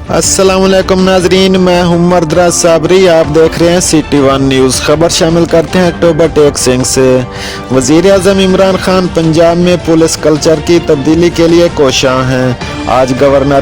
अस्सलामुअलैकुम नाजरीन, मैं उमर दराज साबरी, आप देख रहे हैं सिटी वन न्यूज़। खबर शामिल करते हैं टोबा टेक सिंह से। वज़ीर आज़म इमरान खान पंजाब में पुलिस कल्चर की तब्दीली के लिए कोशां हैं। आज गवर्नर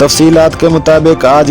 तफसीलात के मुताबिक आज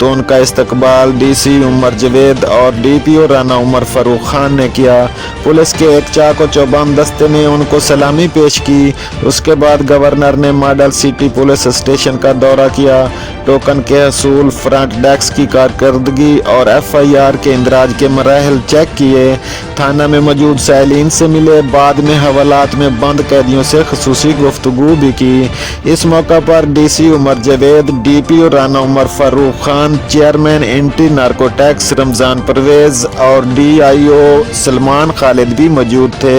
तो उनका इस्तकबाल DC उमर जवेद और DPO राना उमर फारूक खान ने किया। पुलिस के एक चाक वचोबंद दस्ते ने उनको सलामी पेश की। उसके बाद गवर्नर ने मॉडल सिटी पुलिस स्टेशन का दौरा किया। टोकन के हसूल, फ्रंट डेस्क की कारकर्दगी और FIR के इंदराज के मराहल चेक किए। थाना में मौजूद साइलिन से मिले, बाद में हवालात में बंद कैदियों से खसूसी गुफ्तगू भी की। इस मौका पर DC Umar Javed, DPO Rana Umar Farooq Khan, chairman anti narcotics Ramzan Pervez और DIO सलमान खालिद भी मौजूद थे।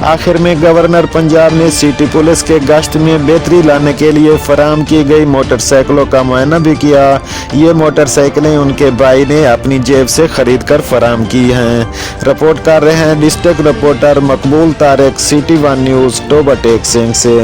आखिर में गवर्नर पंजाब ने सिटी पुलिस के गश्त में बेहतरी लाने के लिए फराम की गई मोटरसाइकिलों का मुआयना भी किया। ये मोटरसाइकिलें उनके भाई ने अपनी जेब से खरीद कर फराम की हैं। रिपोर्ट कर रहे हैं district reporter Maqbool Tariq, City One News, Toba Tek Singh से।